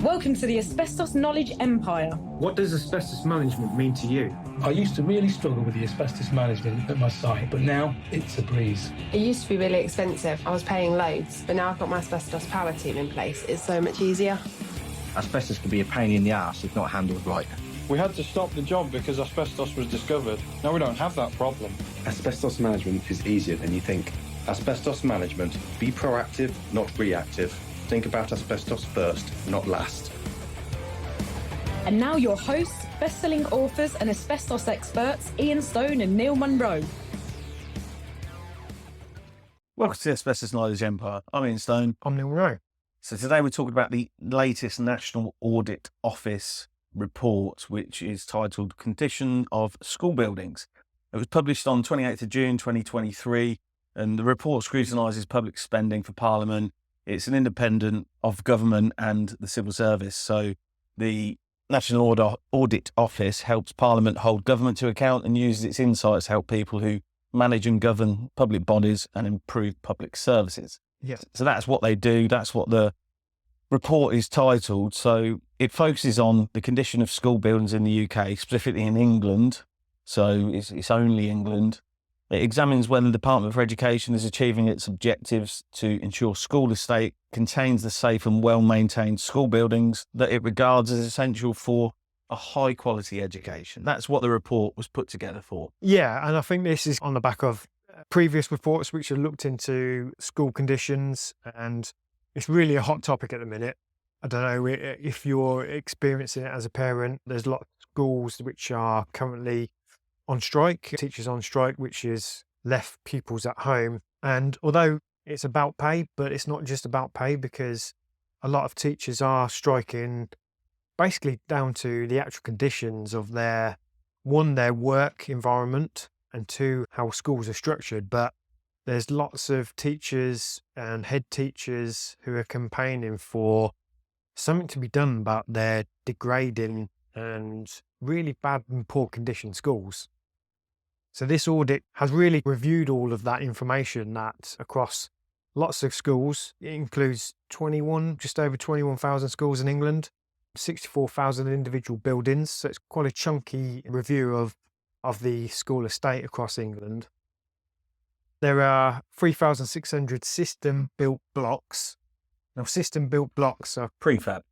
Welcome to the Asbestos Knowledge Empire. What does asbestos management mean to you? I used to really struggle with the asbestos management at my site, but now it's a breeze. It used to be really expensive. I was paying loads, but now I've got my asbestos power team in place. It's so much easier. Asbestos can be a pain in the arse if not handled right. We had to stop the job because asbestos was discovered. Now we don't have that problem. Asbestos management is easier than you think. Asbestos management, be proactive, not reactive. Think about asbestos first, not last. And now your hosts, best-selling authors and asbestos experts, Ian Stone and Neil Munro. Welcome to the Asbestos Knowledge Empire. I'm Ian Stone. I'm Neil Munro. So today we're talking about the latest National Audit Office report, which is titled Condition of School Buildings. It was published on 28th of June 2023, and the report scrutinises public spending for Parliament. It's an independent of government and the civil service. So the National Audit Office helps Parliament hold government to account and uses its insights to help people who manage and govern public bodies and improve public services. Yes. So that's what they do. That's what the report is titled. So it focuses on the condition of school buildings in the UK, specifically in England. So it's only England. It examines whether the Department for Education is achieving its objectives to ensure school estate contains the safe and well-maintained school buildings that it regards as essential for a high-quality education. That's what the report was put together for. Yeah, and I think this is on the back of previous reports which have looked into school conditions, and it's really a hot topic at the minute. I don't know if you're experiencing it as a parent. There's a lot of schools which are currently on strike, teachers on strike, which has left pupils at home. And although it's about pay, but it's not just about pay, because a lot of teachers are striking basically down to the actual conditions of their work environment, and two, how schools are structured. But there's lots of teachers and head teachers who are campaigning for something to be done about their degrading and really bad and poor condition schools. So this audit has really reviewed all of that information that across lots of schools. It includes just over 21,000 schools in England, 64,000 individual buildings. So it's quite a chunky review of the school estate across England. There are 3,600 system-built blocks. Now, system-built blocks are Prefab.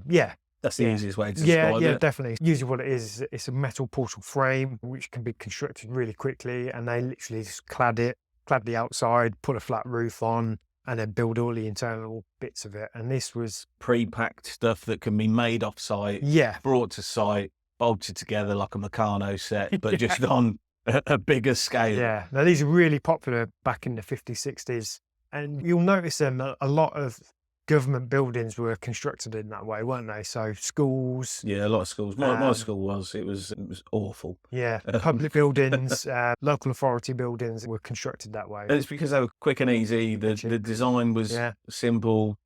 yeah. That's the easiest way to describe it. Yeah, definitely. Usually what it is, it's a metal portal frame which can be constructed really quickly, and they literally just clad the outside, put a flat roof on, and then build all the internal bits of it. And this was Pre-packed stuff that can be made off-site, brought to site, bolted together like a Meccano set, but just on a bigger scale. Yeah. Now, these are really popular back in the 50s, 60s. And you'll notice them, a lot of government buildings were constructed in that way, weren't they? So schools. Yeah, a lot of schools. My school was. It was awful. Yeah, public buildings, local authority buildings were constructed that way. And it's because they were quick and easy. The design was simple.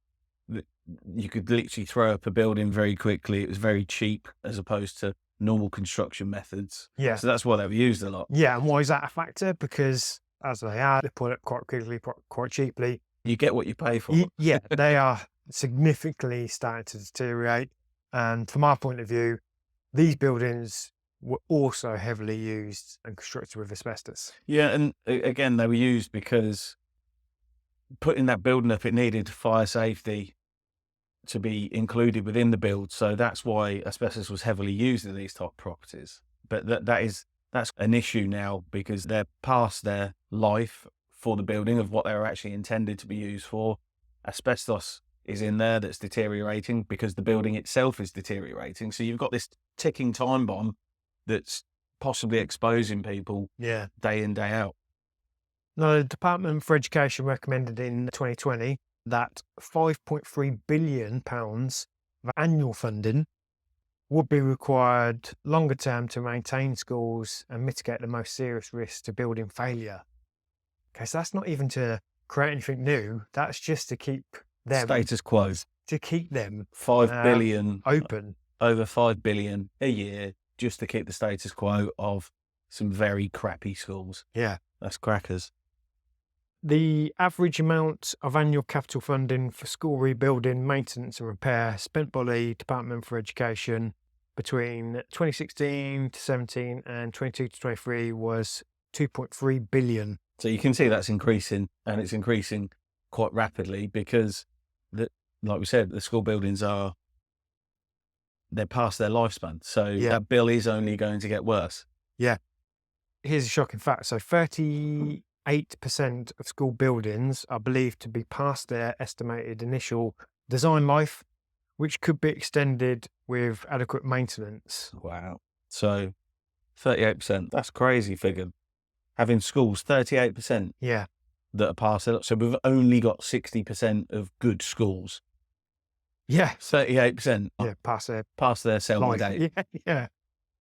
You could literally throw up a building very quickly. It was very cheap as opposed to normal construction methods. Yeah. So that's why they were used a lot. Yeah, and why is that a factor? Because as they put it quite quickly, quite cheaply. You get what you pay for. Yeah, they are significantly starting to deteriorate. And from our point of view, these buildings were also heavily used and constructed with asbestos. Yeah, and again, they were used because putting that building up, it needed fire safety to be included within the build. So that's why asbestos was heavily used in these type properties. But that's an issue now because they're past their life for the building of what they were actually intended to be used for. Asbestos is in there that's deteriorating because the building itself is deteriorating. So you've got this ticking time bomb that's possibly exposing people day in, day out. Now, the Department for Education recommended in 2020 that £5.3 billion of annual funding would be required longer term to maintain schools and mitigate the most serious risks to building failure. Okay, so that's not even to create anything new. That's just to keep them status quo. To keep them $5 billion open, over $5 billion a year, just to keep the status quo of some very crappy schools. Yeah, that's crackers. The average amount of annual capital funding for school rebuilding, maintenance and repair spent by the Department for Education between 2016 to 17 and 22 to 23 was 2.3 billion. So you can see that's increasing, and it's increasing quite rapidly because, like we said, the school buildings they're past their lifespan. So that bill is only going to get worse. Yeah. Here's a shocking fact. So 38% of school buildings are believed to be past their estimated initial design life, which could be extended with adequate maintenance. Wow. So 38%, that's a crazy figure. Having schools, 38% Yeah. that are past it. So we've only got 60% of good schools. Yeah. 38% Yeah, past their sell-by life. date. Yeah.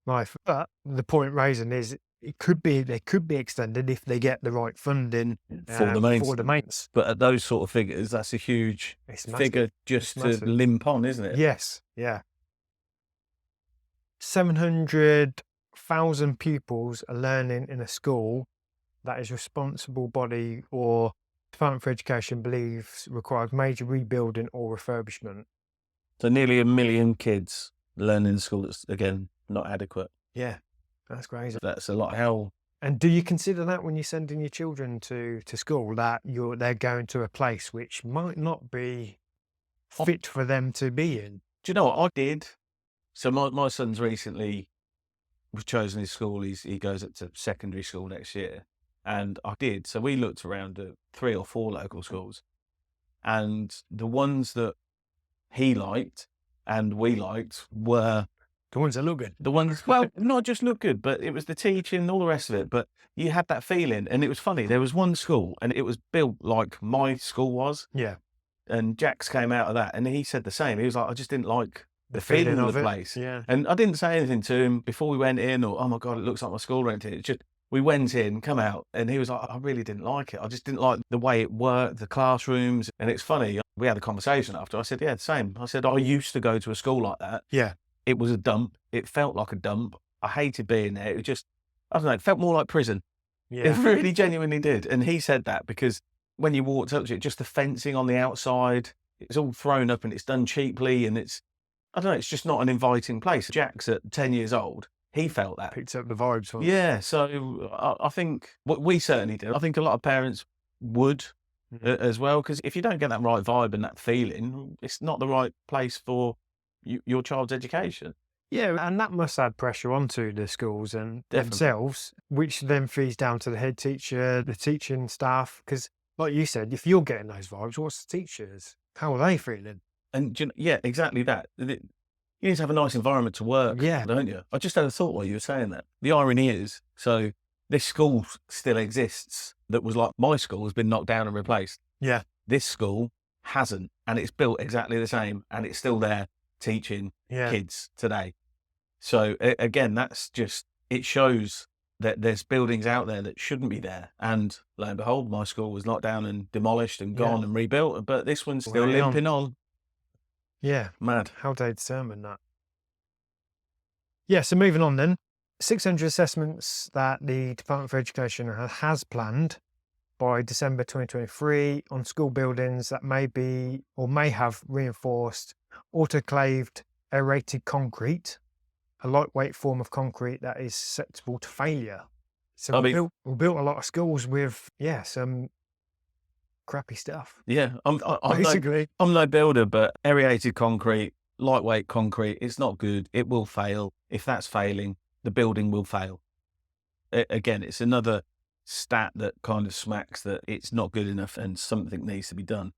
Life. But the point raising is they could be extended if they get the right funding For the maintenance. For the maintenance. But at those sort of figures, that's a huge figure just to limp on, isn't it? Yes. Yeah. 700,000 pupils are learning in a school that is responsible body or Department for Education believes requires major rebuilding or refurbishment. So nearly 1 million kids learning in school that's, again, not adequate. Yeah, that's crazy. That's a lot of hell. And do you consider that when you're sending your children to school, that they're going to a place which might not be fit for them to be in? Do you know what I did? So my son's recently was chosen his school. He goes up to secondary school next year. And I did. So we looked around at 3 or 4 local schools. And the ones that he liked and we liked were the ones that look good. The ones, well, not just look good, but it was the teaching, all the rest of it. But you had that feeling. And it was funny. There was one school and it was built like my school was. Yeah. And Jax came out of that and he said the same. He was like, I just didn't like the feeling of the place. Yeah. And I didn't say anything to him before we went in or, oh my God, it looks like my school rented. It's just, we went in, come out, and he was like, I really didn't like it. I just didn't like the way it worked, the classrooms. And it's funny, we had a conversation after. I said, yeah, the same. I said, I used to go to a school like that. Yeah. It was a dump. It felt like a dump. I hated being there. It was just, I don't know, it felt more like prison. Yeah. It really genuinely did. And he said that because when you walked up to it, just the fencing on the outside, it's all thrown up and it's done cheaply. And it's, I don't know, it's just not an inviting place. Jack's at 10 years old. He felt that. Picked up the vibes. Yeah, so I think what we certainly did. I think a lot of parents would as well, because if you don't get that right vibe and that feeling, it's not the right place for your child's education. Yeah, and that must add pressure onto the schools and themselves, which then feeds down to the head teacher, the teaching staff. Because, like you said, if you're getting those vibes, what's the teachers? How are they feeling? And yeah, exactly that. You need to have a nice environment to work, don't you? I just had a thought while you were saying that. The irony is, so this school still exists that was like my school has been knocked down and replaced. Yeah. This school hasn't, and it's built exactly the same, and it's still there teaching kids today. So again, that's just, it shows that there's buildings out there that shouldn't be there. And lo and behold, my school was knocked down and demolished and gone and rebuilt, but this one's still limping on. Yeah. Mad. How they determine that. Yeah, so moving on then. 600 assessments that the Department for Education has planned by December 2023 on school buildings that may be or may have reinforced autoclaved aerated concrete, a lightweight form of concrete that is susceptible to failure. So we built a lot of schools with, some crappy stuff. Yeah, I'm no builder, but aerated concrete, lightweight concrete, it's not good. It will fail. If that's failing, the building will fail. Again, it's another stat that kind of smacks that it's not good enough and something needs to be done.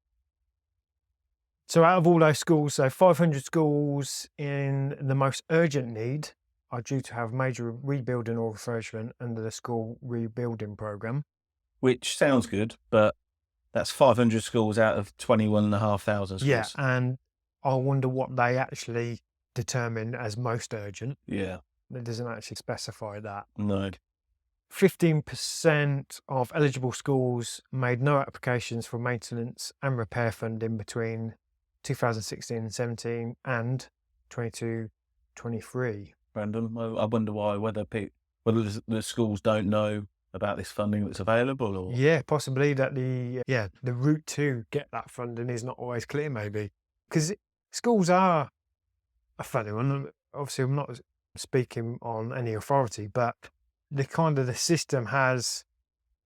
So out of all those schools, 500 schools in the most urgent need are due to have major rebuilding or refurbishment under the school rebuilding programme. Which sounds good, but that's 500 schools out of 21,500 schools. Yeah, and I wonder what they actually determine as most urgent. Yeah. It doesn't actually specify that. No. 15% of eligible schools made no applications for maintenance and repair funding between 2016 and 17 and 22-23. Random. I wonder why, whether the schools don't know about this funding that's available? Or Yeah, possibly that the route to get that funding is not always clear, maybe because schools are a funny one. Obviously, I'm not speaking on any authority, but the system has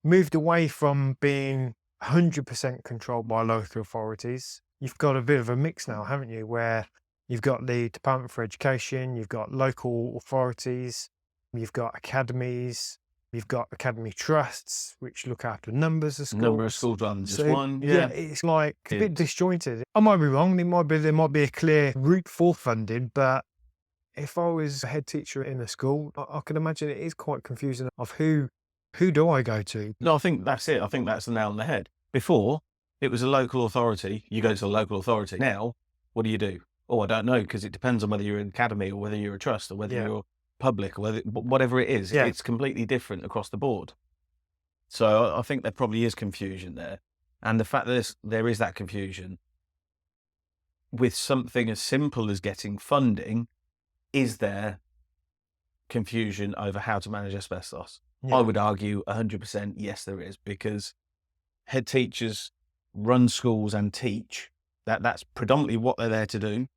moved away from being 100% controlled by local authorities. You've got a bit of a mix now, haven't you? Where you've got the Department for Education, you've got local authorities, you've got academies, you've got academy trusts, which look after numbers of schools. number of schools rather than just one. Yeah, it's like a bit disjointed. I might be wrong. There might be a clear route for funding, but if I was a head teacher in a school, I can imagine it is quite confusing of who do I go to? No, I think that's it. I think that's the nail on the head. Before, it was a local authority. You go to the local authority. Now, what do? Oh, I don't know, because it depends on whether you're an academy or whether you're a trust or whether you're public or whatever it is. Yeah. It's completely different across the board. So I think there probably is confusion there. And the fact that there is that confusion with something as simple as getting funding, is there confusion over how to manage asbestos? Yeah. I would argue 100% yes, there is, because head teachers run schools and teach. That's predominantly what they're there to do.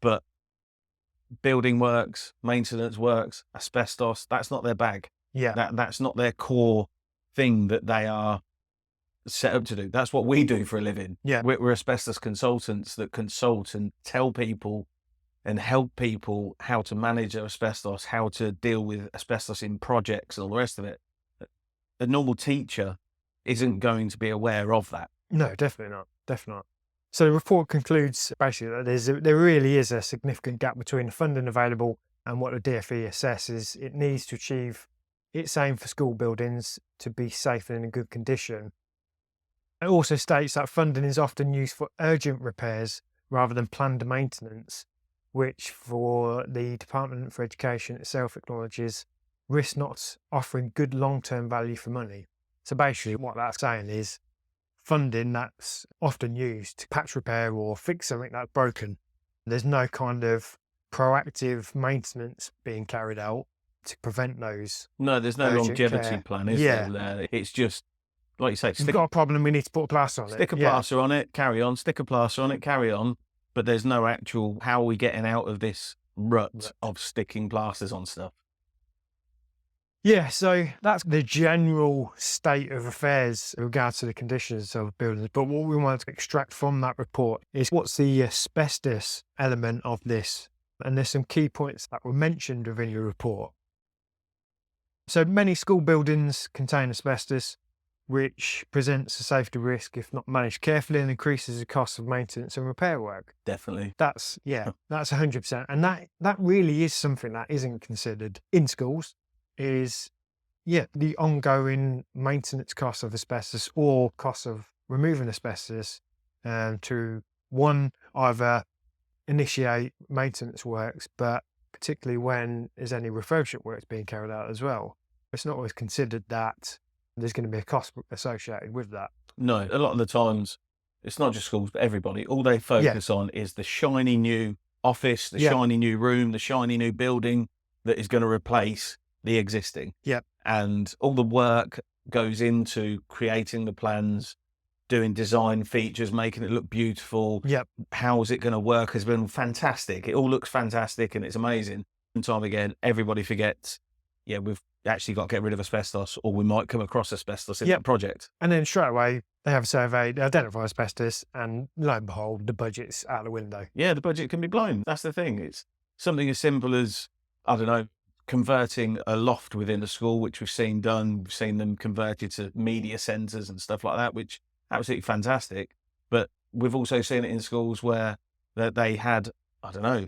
But building works, maintenance works, asbestos, that's not their bag. Yeah. That's not their core thing that they are set up to do. That's what we do for a living. Yeah. We're asbestos consultants that consult and tell people and help people how to manage asbestos, how to deal with asbestos in projects and all the rest of it. A normal teacher isn't going to be aware of that. No, definitely not. Definitely not. So the report concludes basically that there really is a significant gap between the funding available and what the DFE assesses. It needs to achieve its aim for school buildings to be safe and in a good condition. It also states that funding is often used for urgent repairs rather than planned maintenance, which for the Department for Education itself acknowledges risk not offering good long-term value for money. So basically what that's saying is funding that's often used to patch repair or fix something that's broken. There's no kind of proactive maintenance being carried out to prevent those. No, there's no urgent longevity care. plan, is Yeah. there? It's just, like you say, We've got a problem, we need to put a plaster on it. stick a plaster on it, carry on, stick a plaster on it, carry on. But there's no actual, how are we getting out of this rut of sticking plasters on stuff? Yeah, so that's the general state of affairs in regards to the conditions of buildings. But what we want to extract from that report is what's the asbestos element of this. And there's some key points that were mentioned within your report. So many school buildings contain asbestos, which presents a safety risk if not managed carefully and increases the cost of maintenance and repair work. Definitely. That's 100%. And that really is something that isn't considered in schools, is the ongoing maintenance costs of asbestos or costs of removing asbestos to either initiate maintenance works, but particularly when there's any refurbishment works being carried out as well. It's not always considered that there's going to be a cost associated with that. No, a lot of the times, it's not just schools, but everybody, all they focus on is the shiny new office, the shiny new room, the shiny new building that is going to replace the existing. Yeah. And all the work goes into creating the plans, doing design features, making it look beautiful. Yep. How is it going to work has been fantastic. It all looks fantastic and it's amazing. And time again, everybody forgets, we've actually got to get rid of asbestos, or we might come across asbestos in that project. And then straight away, they have a survey, they identify asbestos, and lo and behold, the budget's out the window. Yeah, the budget can be blown. That's the thing. It's something as simple as, I don't know, converting a loft within a school, which we've seen done. We've seen them converted to media centres and stuff like that, which absolutely fantastic. But we've also seen it in schools where they had, I don't know,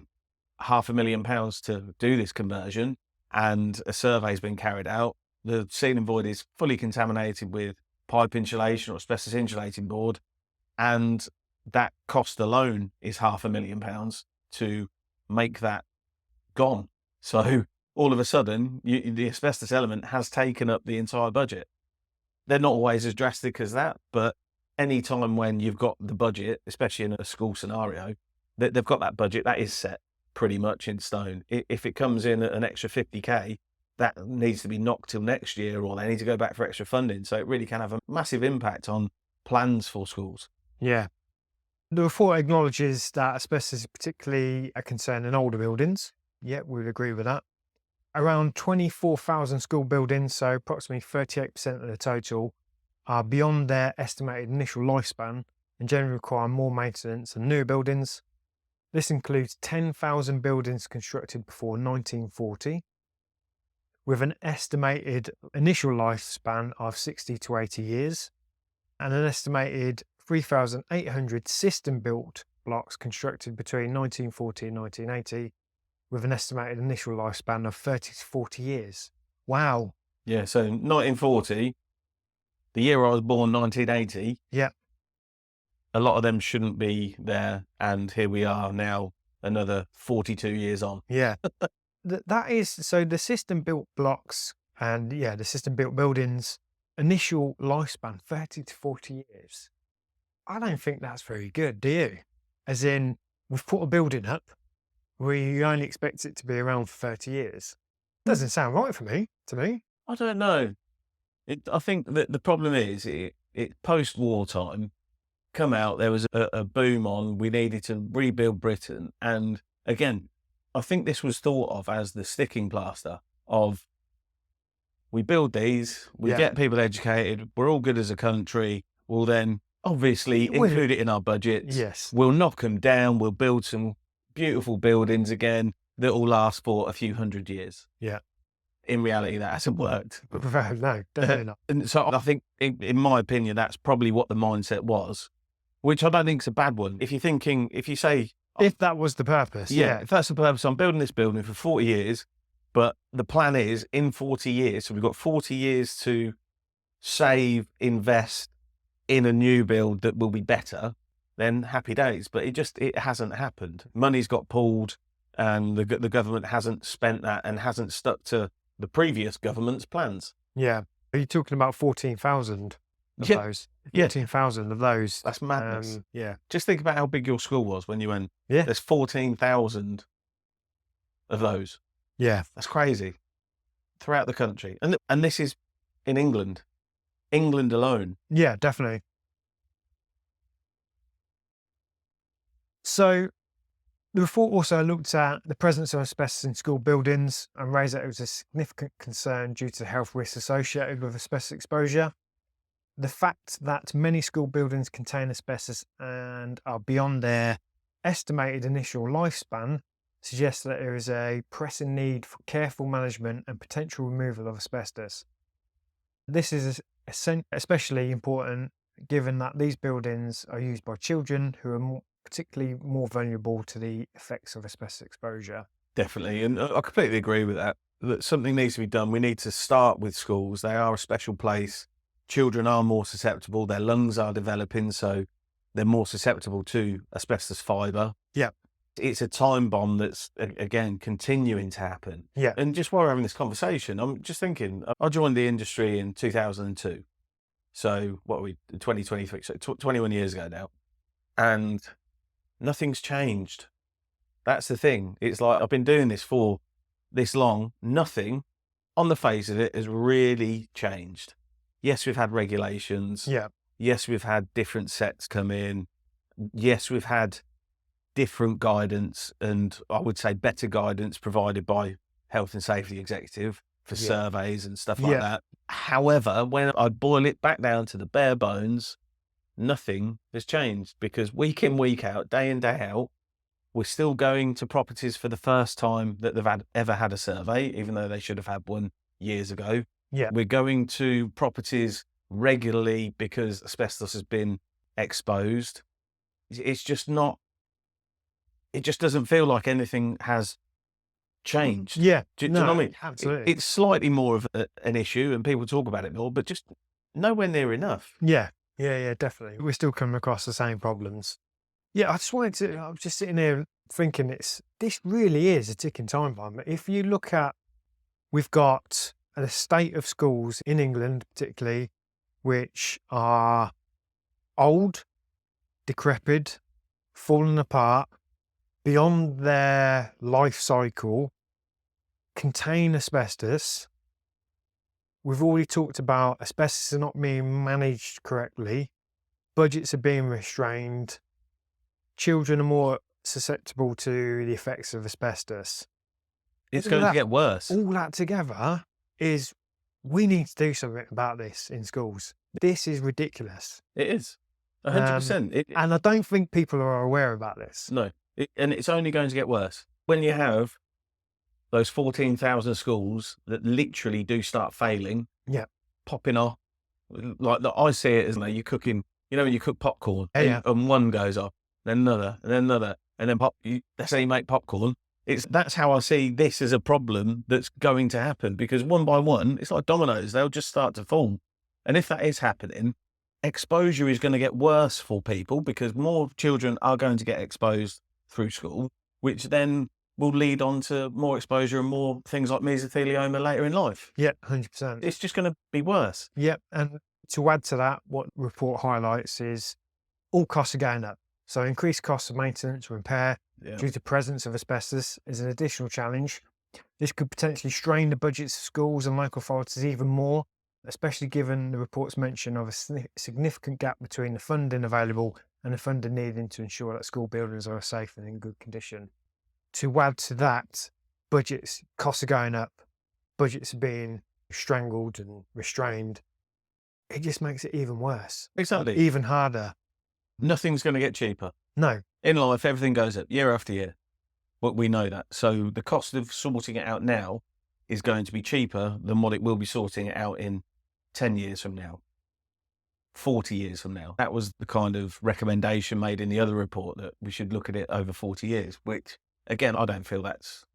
£500,000 to do this conversion, and a survey's been carried out. The ceiling void is fully contaminated with pipe insulation or asbestos insulating board, and that cost alone is £500,000 to make that gone. So all of a sudden, the asbestos element has taken up the entire budget. They're not always as drastic as that, but any time when you've got the budget, especially in a school scenario, they've got that budget, that is set pretty much in stone. If it comes in at an extra 50k, that needs to be knocked till next year, or they need to go back for extra funding. So it really can have a massive impact on plans for schools. Yeah. The report acknowledges that asbestos is particularly a concern in older buildings. Yeah, we would agree with that. Around 24,000 school buildings, so approximately 38% of the total, are beyond their estimated initial lifespan and generally require more maintenance than newer buildings. This includes 10,000 buildings constructed before 1940, with an estimated initial lifespan of 60 to 80 years, and an estimated 3,800 system-built blocks constructed between 1940 and 1980, with an estimated initial lifespan of 30 to 40 years. Wow. Yeah, so 1940, the year I was born, 1980. Yeah. A lot of them shouldn't be there, and here we are now, another 42 years on. Yeah. That is, so the system-built blocks and, the system-built buildings, initial lifespan, 30 to 40 years. I don't think that's very good, do you? As in, we've put a building up, we only expect it to be around for 30 years. Doesn't sound right to me. I don't know. I think that the problem is, it post-war time, come out, there was a boom on, we needed to rebuild Britain. And again, I think this was thought of as the sticking plaster of, we build these, we get people educated, we're all good as a country, we'll then obviously include it in our budgets. Yes. We'll knock them down, we'll build some beautiful buildings again that will last for a few hundred years. Yeah. In reality, that hasn't worked. No, definitely not. And so I think, in my opinion, that's probably what the mindset was, which I don't think is a bad one. If you say, if that was the purpose. if that's the purpose, I'm building this building for 40 years, but the plan is in 40 years, so we've got 40 years to save, invest in a new build that will be better, then happy days. But it hasn't happened. Money's got pulled, and the government hasn't spent that and hasn't stuck to the previous government's plans. Yeah. Are you talking about 14,000 of those? 14,000 of those. That's madness. Yeah. Just think about how big your school was when you went. Yeah. There's 14,000 of those. Yeah. That's crazy. Throughout the country. And this is in England. England alone. Yeah, definitely. So the report also looked at the presence of asbestos in school buildings and raised that it was a significant concern due to the health risks associated with asbestos exposure. The fact that many school buildings contain asbestos and are beyond their estimated initial lifespan suggests that there is a pressing need for careful management and potential removal of asbestos. This is especially important given that these buildings are used by children who are particularly more vulnerable to the effects of asbestos exposure. Definitely. And I completely agree with that. That something needs to be done. We need to start with schools. They are a special place. Children are more susceptible. Their lungs are developing, so they're more susceptible to asbestos fibre. Yeah. It's a time bomb that's, again, continuing to happen. Yeah. And just while we're having this conversation, I'm just thinking, I joined the industry in 2002. So what are we, 2023, so 21 years ago now. And nothing's changed. That's the thing. It's like, I've been doing this for this long. Nothing on the face of it has really changed. Yes, we've had regulations. Yeah. Yes, we've had different sets come in. Yes, we've had different guidance, and I would say better guidance provided by Health and Safety Executive for surveys and stuff like that. However, when I boil it back down to the bare bones, nothing has changed, because week in, week out, day in, day out, we're still going to properties for the first time that they've ever had a survey, even though they should have had one years ago. Yeah. We're going to properties regularly because asbestos has been exposed. It's just not, it just doesn't feel like anything has changed. Yeah. Do you know what I mean? Absolutely. It's slightly more of an issue and people talk about it more, but just nowhere near enough. Yeah, definitely. We're still coming across the same problems. Yeah, I was just sitting here thinking this really is a ticking time bomb. If you look at, we've got an estate of schools in England particularly, which are old, decrepit, falling apart, beyond their life cycle, contain asbestos. We've already talked about asbestos are not being managed correctly. Budgets are being restrained. Children are more susceptible to the effects of asbestos. It's going to get worse. All that together is we need to do something about this in schools. This is ridiculous. It is. 100%. And I don't think people are aware about this. No. And it's only going to get worse. When you have those 14,000 schools that literally do start failing, popping off, like I see it as you're cooking, when you cook popcorn and one goes off, then another, and then another, and then that's how you make popcorn. That's how I see this as a problem that's going to happen, because one by one, it's like dominoes, they'll just start to fall. And if that is happening, exposure is going to get worse for people because more children are going to get exposed through school, which then will lead on to more exposure and more things like mesothelioma later in life. Yeah, 100%. It's just going to be worse. Yep. And to add to that, what the report highlights is all costs are going up. So increased costs of maintenance or repair due to presence of asbestos is an additional challenge. This could potentially strain the budgets of schools and local authorities even more, especially given the report's mention of a significant gap between the funding available and the funding needed to ensure that school buildings are safe and in good condition. To add to that, costs are going up, budgets are being strangled and restrained. It just makes it even worse. Exactly. Even harder. Nothing's going to get cheaper. No. In life, everything goes up year after year. But we know that. So the cost of sorting it out now is going to be cheaper than what it will be sorting it out in 10 years from now, 40 years from now. That was the kind of recommendation made in the other report, that we should look at it over 40 years, which, again, I don't feel that's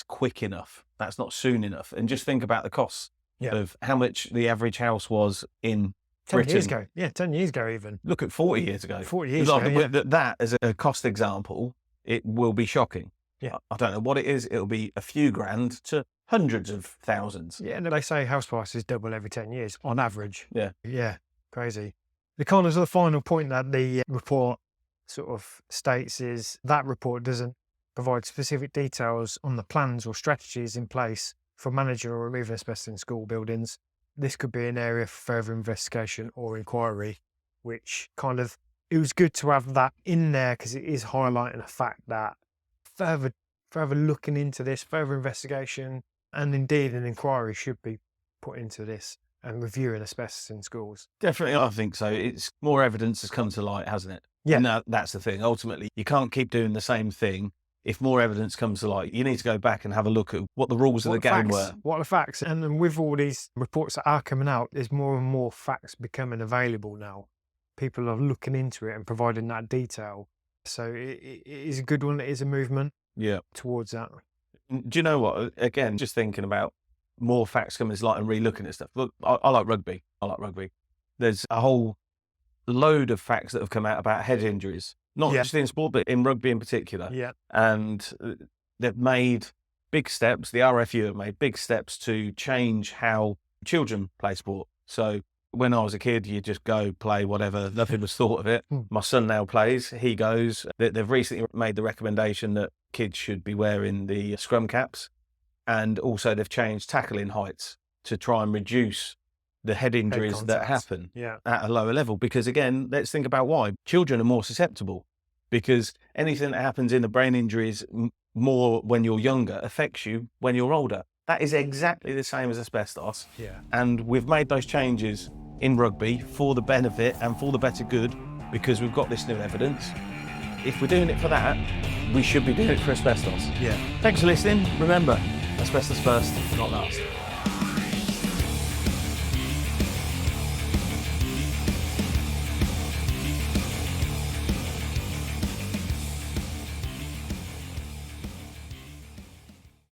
quick enough. That's not soon enough. And just think about the costs of how much the average house was in 10 Britain. years ago. Yeah, 10 years ago even. Look at 40 years ago. 40 years ago, That as a cost example, it will be shocking. Yeah. I don't know what it is. It'll be a few grand to hundreds of thousands. Yeah, and they say house prices double every 10 years on average. Yeah. Yeah, crazy. The final point that the report sort of states is that report doesn't provide specific details on the plans or strategies in place for managing or removing asbestos in school buildings. This could be an area for further investigation or inquiry, which it was good to have that in there because it is highlighting the fact that further looking into this, further investigation, and indeed an inquiry should be put into this and reviewing asbestos in schools. Definitely, I think so. It's more evidence has come to light, hasn't it? Yeah. And that's the thing. Ultimately, you can't keep doing the same thing. If more evidence comes to light, you need to go back and have a look at what the rules of the game were. What are the facts? And with all these reports that are coming out, there's more and more facts becoming available now. People are looking into it and providing that detail. So it is a good one. It is a movement towards that. Do you know what? Again, just thinking about more facts coming to light and re-looking at stuff. Look, I like rugby. There's a whole load of facts that have come out about head injuries. Not just in sport, but in rugby in particular. Yeah. And they've made big steps. The RFU have made big steps to change how children play sport. So when I was a kid, you just go play whatever. Nothing was thought of it. My son now plays. He goes. They've recently made the recommendation that kids should be wearing the scrum caps. And also they've changed tackling heights to try and reduce the head injuries that happen at a lower level. Because again, let's think about why. Children are more susceptible because anything that happens in the brain injuries more when you're younger affects you when you're older. That is exactly the same as asbestos. Yeah. And we've made those changes in rugby for the benefit and for the better good because we've got this new evidence. If we're doing it for that, we should be doing it for asbestos. Yeah. Thanks for listening. Remember, asbestos first, not last.